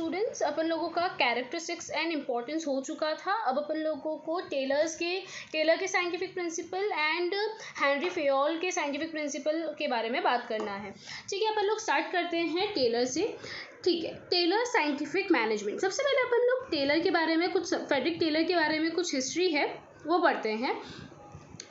Students, अपन लोगों का characteristics and importance हो चुका था। अब अपन लोगों को टेलर के scientific principle and Henry Fayol के साइंटिफिक प्रिंसिपल के बारे में बात करना है। ठीक है, अपन लोग स्टार्ट करते हैं टेलर से। ठीक है, टेलर साइंटिफिक मैनेजमेंट। सबसे पहले अपन लोग टेलर के बारे में फ्रेडरिक टेलर के बारे में कुछ हिस्ट्री है वो पढ़ते हैं।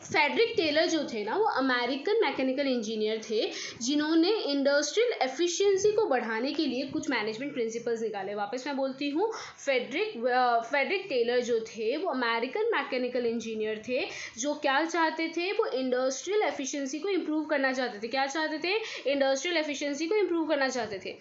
फ्रेडरिक टेलर जो थे ना, वो अमेरिकन मैकेनिकल इंजीनियर थे जिन्होंने इंडस्ट्रियल एफिशिएंसी को बढ़ाने के लिए कुछ मैनेजमेंट प्रिंसिपल्स निकाले। वापस मैं बोलती हूँ, फ्रेडरिक टेलर जो थे वो अमेरिकन मैकेनिकल इंजीनियर थे जो क्या चाहते थे, वो इंडस्ट्रियल एफिशिएंसी को इम्प्रूव करना चाहते थे। क्या चाहते थे? इंडस्ट्रियल एफिशिएंसी को इम्प्रूव करना चाहते थे।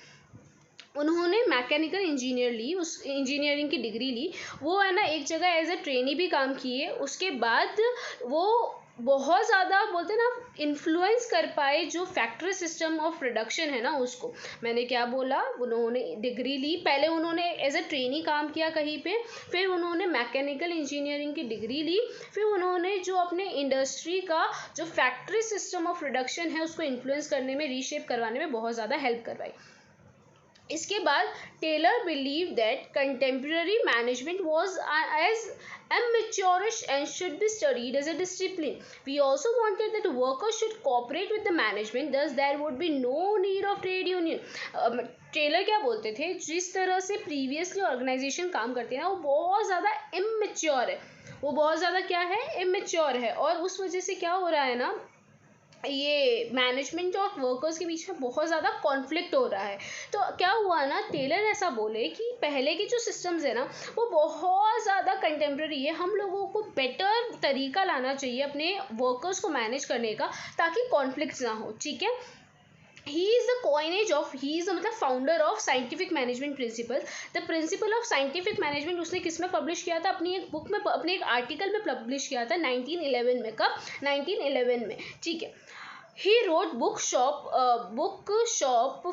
उन्होंने मैकेनिकल इंजीनियर ली, उस इंजीनियरिंग की डिग्री ली। वो है ना एक जगह एज ए ट्रेनी भी काम किए। उसके बाद वो बहुत ज़्यादा बोलते ना इन्फ्लुएंस कर पाए जो फैक्ट्री सिस्टम ऑफ प्रोडक्शन है ना उसको। मैंने क्या बोला, उन्होंने डिग्री ली, पहले उन्होंने एज ए ट्रेनी काम किया कहीं पे, फिर उन्होंने मैकेनिकल इंजीनियरिंग की डिग्री ली, फिर उन्होंने जो अपने इंडस्ट्री का जो फैक्ट्री सिस्टम ऑफ प्रोडक्शन है उसको इन्फ्लुएंस करने में, रीशेप करवाने में बहुत ज़्यादा हेल्प करवाई। इसके बाद Taylor believe that contemporary management was as amateurish and should be studied as a discipline. We also wanted that workers should cooperate with the management, thus there would be no need of trade union. Taylor क्या बोलते थे, जिस तरह से previously organisation काम करती है ना, वो बहुत ज़्यादा इमेच्योर है, वो बहुत ज़्यादा क्या है, इमेच्योर है। और उस वजह से क्या हो रहा है ना, ये मैनेजमेंट और वर्कर्स के बीच में बहुत ज़्यादा कॉन्फ्लिक्ट हो रहा है। तो क्या हुआ ना, टेलर ऐसा बोले कि पहले की जो सिस्टम्स है ना वो बहुत ज़्यादा कंटेम्प्रेरी है, हम लोगों को बेटर तरीका लाना चाहिए अपने वर्कर्स को मैनेज करने का ताकि कॉन्फ्लिक्ट्स ना हो। ठीक है, he is मतलब founder of scientific management principle. The principle of scientific management उसने किस में पब्लिश किया था, अपनी एक बुक में, अपने एक आर्टिकल में पब्लिश किया था 1911 में। कब? 1911 में। ठीक है, he wrote bookshop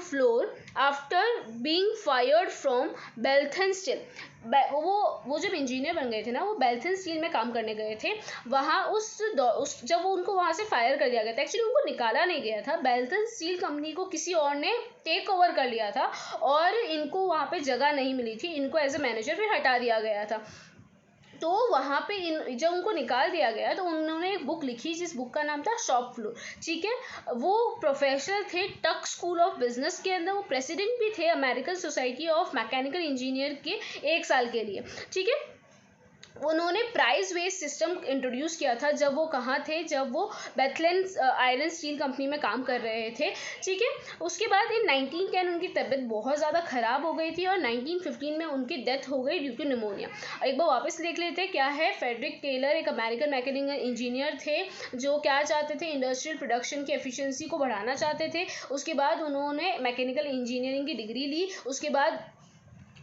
floor after being fired from Belton Steel. वो जब इंजीनियर बन गए थे ना, वो बेल्थन स्टील में काम करने गए थे। वहाँ जब वो उनको वहाँ से फायर कर दिया गया था, एक्चुअली उनको निकाला नहीं गया था, बेल्थन स्टील कंपनी को किसी और ने टेक ओवर कर लिया था और इनको वहाँ पे जगह नहीं मिली थी, इनको एज ए मैनेजर फिर हटा दिया गया था। तो वहाँ पे जब उनको निकाल दिया गया तो उन्होंने एक बुक लिखी जिस बुक का नाम था शॉप फ्लोर। ठीक है, वो प्रोफेसर थे टक स्कूल ऑफ बिजनेस के अंदर, वो प्रेसिडेंट भी थे American society of mechanical engineer के 1 साल के लिए। ठीक है, उन्होंने प्राइस बेस्ड सिस्टम इंट्रोड्यूस किया था जब वो कहाँ थे, जब वो बेथलेन आयरन स्टील कंपनी में काम कर रहे थे। ठीक है, उसके बाद इन 1910 उनकी तबीयत बहुत ज़्यादा ख़राब हो गई थी और 1915 में उनकी डेथ हो गई ड्यू टू निमोनिया। एक बार वापस देख लेते हैं क्या है। फ्रेडरिक टेलर एक अमेरिकन मैकेनिकल इंजीनियर थे जो क्या चाहते थे, इंडस्ट्रियल प्रोडक्शन की एफिशिएंसी को बढ़ाना चाहते थे। उसके बाद उन्होंने मैकेनिकल इंजीनियरिंग की डिग्री ली। उसके बाद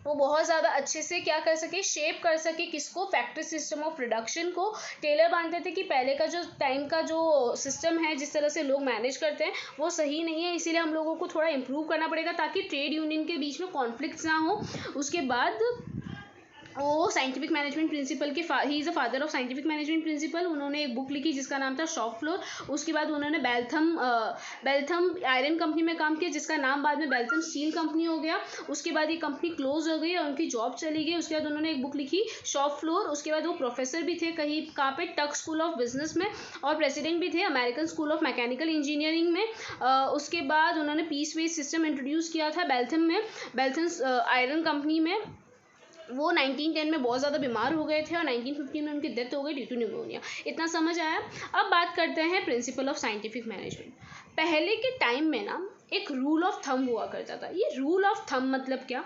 वो बहुत ज़्यादा अच्छे से क्या कर सके, शेप कर सके किसको, फैक्ट्री सिस्टम ऑफ प्रोडक्शन को। टेलर मानते थे कि पहले का जो टाइम का जो सिस्टम है, जिस तरह से लोग मैनेज करते हैं वो सही नहीं है, इसीलिए हम लोगों को थोड़ा इम्प्रूव करना पड़ेगा ताकि ट्रेड यूनियन के बीच में कॉन्फ्लिक्ट्स ना हो। उसके बाद वो साइंटिफिक मैनेजमेंट प्रिंसिपल के he is the father of scientific management principle. उन्होंने एक बुक लिखी जिसका नाम था शॉप फ्लोर। उसके बाद उन्होंने बेल्थम आयरन कंपनी में काम किया जिसका नाम बाद में बेल्थम स्टील कंपनी हो गया। उसके बाद ये कंपनी क्लोज हो गई और उनकी जॉब चली गई। उसके बाद उन्होंने एक बुक लिखी शॉप फ्लोर। उसके बाद वो प्रोफेसर भी थे कहाँ पे, टक स्कूल ऑफ बिजनेस में, और प्रेसिडेंट भी थे American school of mechanical engineering में। उसके बाद उन्होंने पीस बेस्ड सिस्टम इंट्रोड्यूस किया था बेल्थम आयरन कंपनी में। वो 1910 में बहुत ज़्यादा बीमार हो गए थे और 1915 में उनकी डेथ हो गई ड्यू टू निमोनिया। इतना समझ आया। अब बात करते हैं प्रिंसिपल ऑफ साइंटिफिक मैनेजमेंट। पहले के टाइम में ना एक रूल ऑफ थंब हुआ करता था। ये रूल ऑफ थंब मतलब क्या,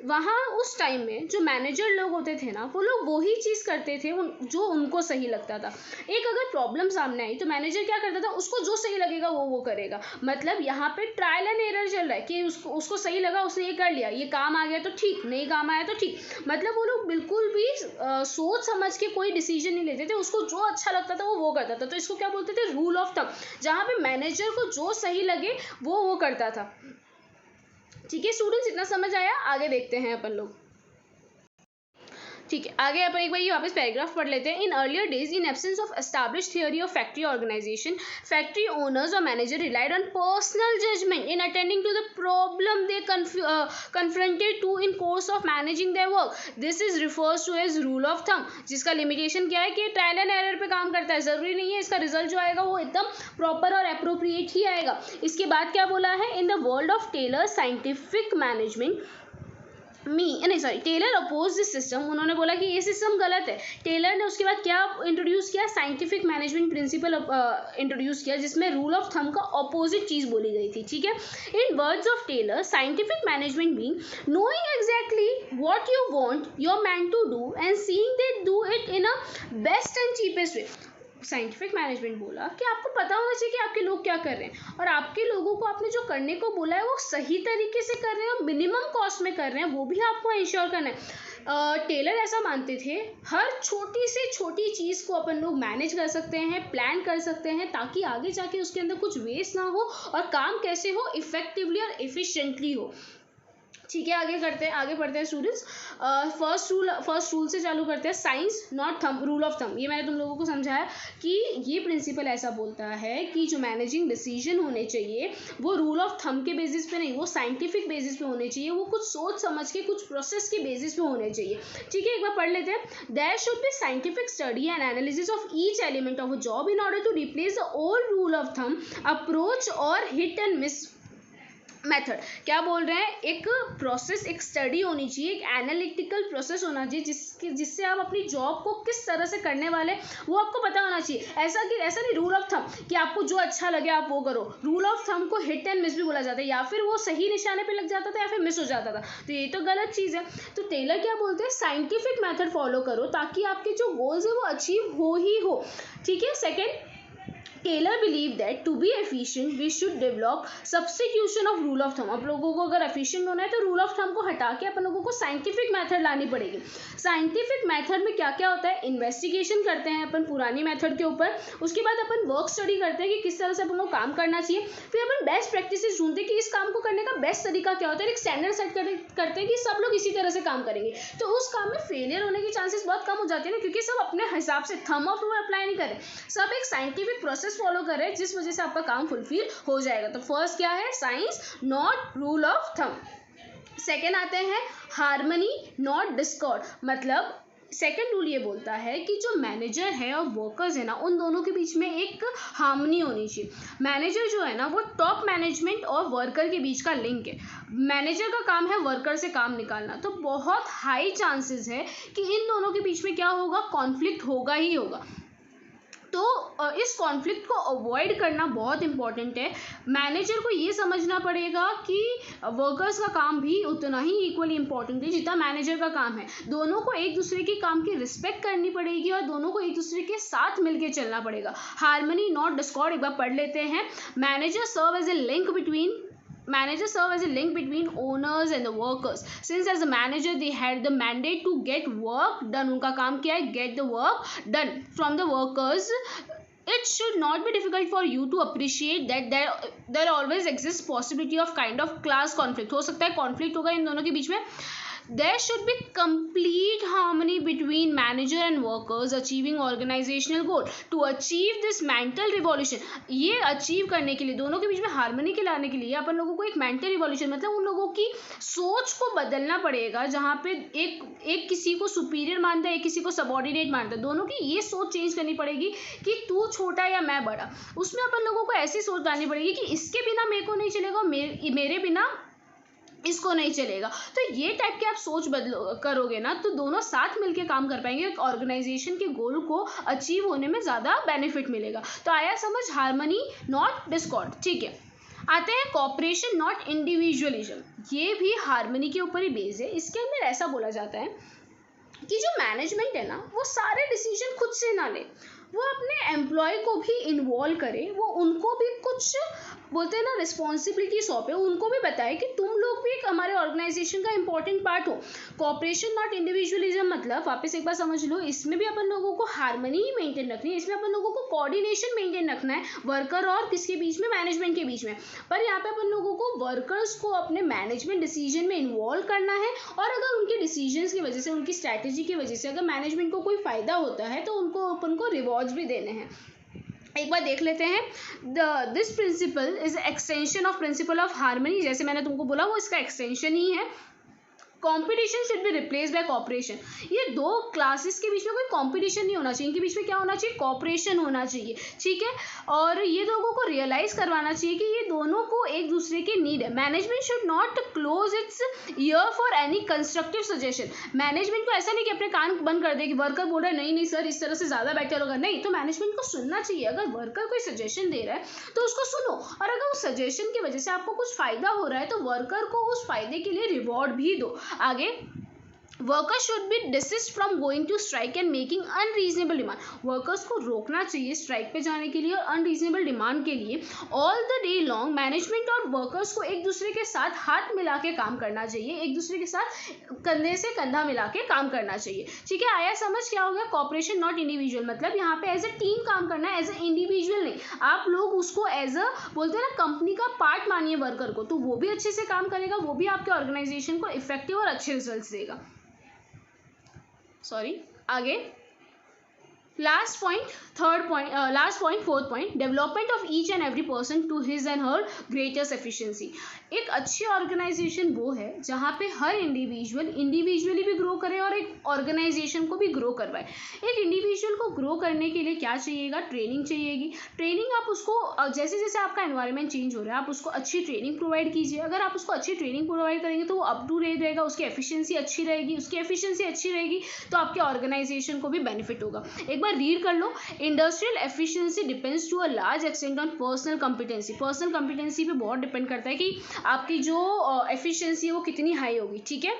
वहाँ उस टाइम में जो मैनेजर लोग होते थे ना, वो लोग वही चीज़ करते थे जो उनको सही लगता था। एक अगर प्रॉब्लम सामने आई तो मैनेजर क्या करता था, उसको जो सही लगेगा वो करेगा। मतलब यहाँ पे ट्रायल एंड एरर चल रहा है कि उसको सही लगा, उसने ये कर लिया, ये काम आ गया तो ठीक, नहीं काम आया तो ठीक। मतलब वो लोग बिल्कुल भी सोच समझ के कोई डिसीजन नहीं लेते थे, उसको जो अच्छा लगता था वो करता था। तो इसको क्या बोलते थे, रूल ऑफ थंब, जहाँ पे मैनेजर को जो सही लगे वो करता था। ठीक है स्टूडेंट्स, इतना समझ आया। आगे देखते हैं अपन लोग। ठीक है, आगे अपन एक बार ये वापस पैराग्राफ पढ़ लेते हैं. In earlier days, in absence of established theory of factory organisation, factory owners और manager relied on personal judgement in attending to the problem they confronted to in course of managing their work. This is refers to as rule of thumb, जिसका limitation क्या है कि trial and error पे काम करता है. जरूरी नहीं है इसका रिजल्ट जो आएगा वो एकदम प्रॉपर और अप्रोप्रिएट ही आएगा. इसके बाद क्या बोला है, in the world of Taylor scientific management Taylor oppose this system. उन्होंने बोला कि ये सिस्टम गलत है. टेलर ने उसके बाद क्या इंट्रोड्यूस किया, साइंटिफिक मैनेजमेंट प्रिंसिपल इंट्रोड्यूस किया, जिसमें रूल ऑफ थंब का ऑपोजिट चीज बोली गई थी. ठीक है, in words of Taylor scientific management mean knowing exactly what you want your man to do and seeing they do it in a best and cheapest way. Scientific management बोला कि आपको पता होना चाहिए कि आपके लोग क्या कर रहे हैं और आपके लोगों को आपने जो करने को बोला है वो सही तरीके से कर रहे हैं और मिनिमम कॉस्ट में कर रहे हैं, वो भी आपको इंश्योर करना है. टेलर ऐसा मानते थे हर छोटी से छोटी चीज़ को अपन लोग मैनेज कर सकते हैं, प्लान कर सकते हैं, ताकि आगे जाके उसके अंदर कुछ वेस्ट ना हो और काम कैसे हो, इफेक्टिवली और एफिशिएंटली हो. ठीक है, आगे पढ़ते हैं स्टूडेंट्स. फर्स्ट रूल से चालू करते हैं. Science not thumb, rule of thumb. ये मैंने तुम लोगों को समझाया कि ये प्रिंसिपल ऐसा बोलता है कि जो मैनेजिंग डिसीजन होने चाहिए वो रूल ऑफ थंब के बेसिस पे नहीं, वो साइंटिफिक बेसिस पे होने चाहिए, वो कुछ सोच समझ के कुछ प्रोसेस के बेसिस पे होने चाहिए. ठीक है, एक बार पढ़ लेते हैं. There should be scientific study and analysis of each element of a job in order to replace the old rule of thumb approach और हिट एंड मिस मेथड. क्या बोल रहे हैं, एक प्रोसेस, एक स्टडी होनी चाहिए, एक एनालिटिकल प्रोसेस होना चाहिए जिससे आप अपनी जॉब को किस तरह से करने वाले वो आपको पता होना चाहिए. ऐसा नहीं रूल ऑफ थंब कि आपको जो अच्छा लगे आप वो करो. रूल ऑफ थंब को हिट एंड मिस भी बोला जाता है, या फिर वो सही निशाने पे लग जाता था या फिर मिस हो जाता था, तो ये तो गलत चीज़ है. तो टेलर क्या बोलते हैं, साइंटिफिक मेथड फॉलो करो ताकि आपके जो गोल्स है वो अचीव हो ही हो. ठीक है. Second, Taylor believed that to be efficient we should develop substitution of rule of thumb. आप लोगों को अगर efficient होना है तो rule of thumb को हटा के अपन लोगों को scientific method लानी पड़ेगी. Scientific method में क्या क्या होता है, investigation करते हैं अपन पुरानी method के ऊपर, उसके बाद अपन work study करते हैं कि किस तरह से अपन को काम करना चाहिए, फिर अपन best practices ढूंढते हैं कि इस काम को करने का बेस्ट तरीका क्या होता है, एक स्टैंडर्ड सेट करते हैं कि सब लोग इसी तरह से काम करेंगे. तो उस काम में फेलियर होने की चांसेस बहुत कम हो जाते हैं ना, क्योंकि सब अपने हिसाब से थंब ऑफ रूल अप्लाई नहीं कर रहे, सब एक साइंटिफिक प्रोसेस फॉलो कर रहे हैं जिस वजह से आपका काम फुलफिल हो जाएगा. तो फर्स्ट क्या है, science not rule of thumb. Second आते हैं हार्मनी नॉट डिस्कॉर्ड. मतलब सेकेंड रूल ये बोलता है कि जो मैनेजर है और वर्कर्स है ना, उन दोनों के बीच में एक हार्मनी होनी चाहिए. मैनेजर जो है ना वो टॉप मैनेजमेंट और वर्कर के बीच का लिंक है. मैनेजर का काम है वर्कर से काम निकालना, तो बहुत हाई चांसेस है कि इन दोनों के बीच में क्या होगा, कॉन्फ्लिक्ट होगा ही होगा. तो इस कॉन्फ्लिक्ट को अवॉइड करना बहुत इंपॉर्टेंट है. मैनेजर को ये समझना पड़ेगा कि वर्कर्स का काम भी उतना ही इक्वली इंपॉर्टेंट है जितना मैनेजर का काम है. दोनों को एक दूसरे के काम की रिस्पेक्ट करनी पड़ेगी और दोनों को एक दूसरे के साथ मिलकर चलना पड़ेगा. हार्मनी नॉट डिस्कॉर्ड एक बार पढ़ लेते हैं. Managers serve as a link between owners and the workers. Since as a manager they had the mandate to get work done. उनका काम क्या है, get the work done from the workers. It should not be difficult for you to appreciate that there always exists possibility of kind of class conflict. हो सकता है conflict होगा इन दोनों के बीच में. There should be complete harmony between manager and workers achieving organizational goal. To achieve this mental revolution, ये achieve करने के लिए दोनों के बीच में हार्मनी के लाने के लिए अपन लोगों को एक मेंटल रिवॉल्यूशन, मतलब उन लोगों की सोच को बदलना पड़ेगा. जहाँ पे एक किसी को सुपीरियर मानता है, एक किसी को सबऑर्डिनेट मानता है, दोनों की ये सोच चेंज करनी पड़ेगी कि तू छोटा या मैं बड़ा. उसमें अपन लोगों को ऐसी सोच लानी पड़ेगी कि इसके बिना मेरे को नहीं चलेगा, मेरे बिना इसको नहीं चलेगा. तो ये टाइप के आप सोच करोगे ना तो दोनों साथ मिलके काम कर पाएंगे, एक ऑर्गेनाइजेशन के गोल को अचीव होने में ज़्यादा बेनिफिट मिलेगा. तो आया समझ, हार्मनी नॉट डिस्कॉर्ड. ठीक है, आते हैं कॉपरेशन नॉट इंडिविजुअलिज्म. ये भी हार्मनी के ऊपर ही बेस्ड है. इसके अंदर ऐसा बोला जाता है कि जो मैनेजमेंट है ना वो सारे डिसीजन खुद से ना ले, वो अपने एम्प्लॉय को भी इन्वॉल्व करे, वो उनको भी कुछ बोलते हैं ना रिस्पॉन्सिबिलिटी सौंपे, उनको भी बताए कि तुम लोग भी एक हमारे ऑर्गेनाइजेशन का इंपॉर्टेंट पार्ट हो। कॉपरेशन नॉट इंडिविजुअलिज्म मतलब वापस एक बार समझ लो, इसमें भी अपन लोगों को हार्मनी ही मेंटेन रखनी है, इसमें अपन लोगों को कोऑर्डिनेशन मेंटेन रखना है वर्कर और किसके बीच में, मैनेजमेंट के बीच में। पर यहाँ पे अपन लोगों को वर्कर्स को अपने मैनेजमेंट डिसीजन में इन्वॉल्व करना है, और अगर उनके डिसीजंस की वजह से, उनकी स्ट्रैटेजी की वजह से अगर मैनेजमेंट को कोई फायदा होता है तो उनको अपन को रिवॉर्ड्स भी देने हैं। एक बार देख लेते हैं, this principle is extension of principle of harmony, जैसे मैंने तुमको बोला वो इसका एक्सटेंशन ही है। Competition should be replace by cooperation, ये दो क्लासेस के बीच में कोई कॉम्पिटिशन नहीं होना चाहिए, इनके बीच में क्या होना चाहिए, कॉपरेशन होना चाहिए, ठीक है। और ये लोगों को रियलाइज करवाना चाहिए कि ये दोनों को एक दूसरे की नीड है। Management should not close it's year for any constructive suggestion, management को ऐसा नहीं कि अपने कान बंद कर दे कि वर्कर बोल रहा है नहीं नहीं सर इस तरह से ज़्यादा बेटर होगा, नहीं, तो मैनेजमेंट को सुनना चाहिए। अगर वर्कर कोई सजेशन दे रहा है तो उसको सुनो, और अगर उस सजेशन की वजह से आपको कुछ फायदा हो रहा है तो वर्कर को उस फायदे के लिए रिवॉर्ड भी दो। आगे, workers should be desist from going to strike and making unreasonable demand, workers को रोकना चाहिए स्ट्राइक पे जाने के लिए और अनरीजनेबल डिमांड के लिए। All the day long management और वर्कर्स को एक दूसरे के साथ हाथ मिला के काम करना चाहिए, एक दूसरे के साथ कंधे से कंधा मिला के काम करना चाहिए, ठीक है। आया समझ क्या हो गया, कॉपरेशन नॉट इंडिविजुअल मतलब यहाँ पे एज ए टीम काम करना है, एज ए इंडिविजुअल नहीं। आप लोग उसको एज अ बोलते हैं ना कंपनी का पार्ट मानिए वर्कर को, तो वो भी अच्छे से काम करेगा, वो भी आपके ऑर्गेनाइजेशन को इफेक्टिव और अच्छे रिजल्ट्स देगा। सॉरी, आगे last point, fourth point, development of each and every person to his and her greatest efficiency. एक अच्छी ऑर्गेनाइजेशन वो है जहाँ पे हर इंडिविजुअली भी ग्रो करे और एक ऑर्गेनाइजेशन को भी ग्रो करवाए। एक इंडिविजुअल को ग्रो करने के लिए क्या चाहिएगा, ट्रेनिंग चाहिएगी। ट्रेनिंग आप उसको जैसे जैसे आपका एनवायरनमेंट चेंज हो रहा है आप उसको अच्छी ट्रेनिंग प्रोवाइड कीजिए। अगर आप उसको अच्छी ट्रेनिंग प्रोवाइड करेंगे तो वो अप टू डेट रहेगा, उसकी एफिशिएंसी अच्छी रहेगी, तो आपके ऑर्गेनाइजेशन को भी बेनिफिट होगा। एक बार रीड कर लो, industrial efficiency depends to a large extent on personal competency. Personal competency पे बहुत डिपेंड करता है कि आपकी जो एफिशिएंसी है वो कितनी हाई होगी, ठीक है।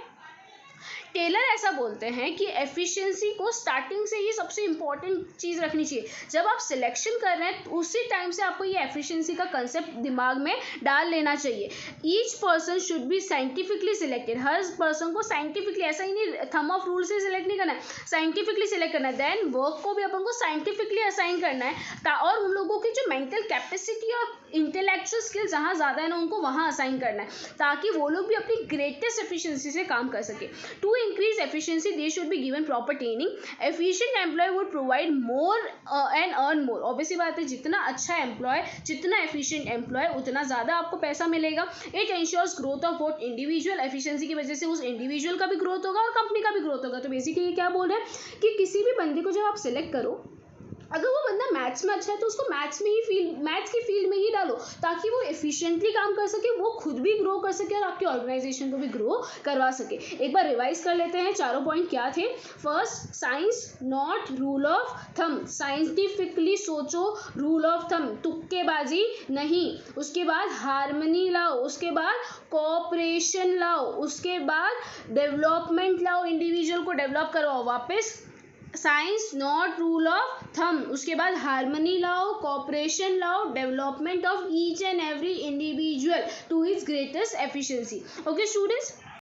टेलर ऐसा बोलते हैं कि एफिशिएंसी को स्टार्टिंग से ही सबसे इंपॉर्टेंट चीज़ रखनी चाहिए। जब आप सिलेक्शन कर रहे हैं उसी टाइम से आपको ये एफिशिएंसी का कंसेप्ट दिमाग में डाल लेना चाहिए। Each person should be scientifically selected, her person को साइंटिफिकली, ऐसा ही नहीं थंब ऑफ रूल से सिलेक्ट नहीं करना है, साइंटिफिकली सिलेक्ट करना है। देन वर्क को भी अपन को साइंटिफिकली असाइन करना है, और उन लोगों की जो मेंटल कैपेसिटी और इंटेलेक्चुअल स्किल जहाँ ज़्यादा है ना उनको वहाँ असाइन करना है, ताकि वो लोग भी अपनी ग्रेटेस्ट एफिशिएंसी से काम कर सके। To increase efficiency they should be given proper training. Efficient employee would provide more and earn more. obviously बात है, जितना अच्छा एम्प्लॉय, जितना एफिशिएंट एम्प्लॉय उतना ज़्यादा आपको पैसा मिलेगा। It ensures growth of both individual, efficiency की वजह से उस इंडिविजुअल का भी ग्रोथ होगा और कंपनी का भी ग्रोथ होगा। तो बेसिकली क्या बोल रहे हैं कि किसी भी बंदे को जब आप सिलेक्ट करो, अगर वो बंदा मैथ्स में अच्छा है तो उसको मैथ्स की फील्ड में ही डालो, ताकि वो एफिशिएंटली काम कर सके, वो खुद भी ग्रो कर सके और आपकी ऑर्गेनाइजेशन को भी ग्रो करवा सके। एक बार रिवाइज कर लेते हैं, चारों पॉइंट क्या थे। First, science not rule of thumb, scientifically सोचो, रूल ऑफ थंब तुक्केबाजी नहीं। उसके बाद हार्मनी लाओ, उसके बाद कोऑपरेशन लाओ, उसके बाद डेवलपमेंट लाओ, इंडिविजुअल को डेवलप करवाओ। वापस science not rule of thumb, उसके बाद हार्मनी लाओ, कॉपरेशन लाओ, development of each and every individual to his greatest efficiency. Okay students,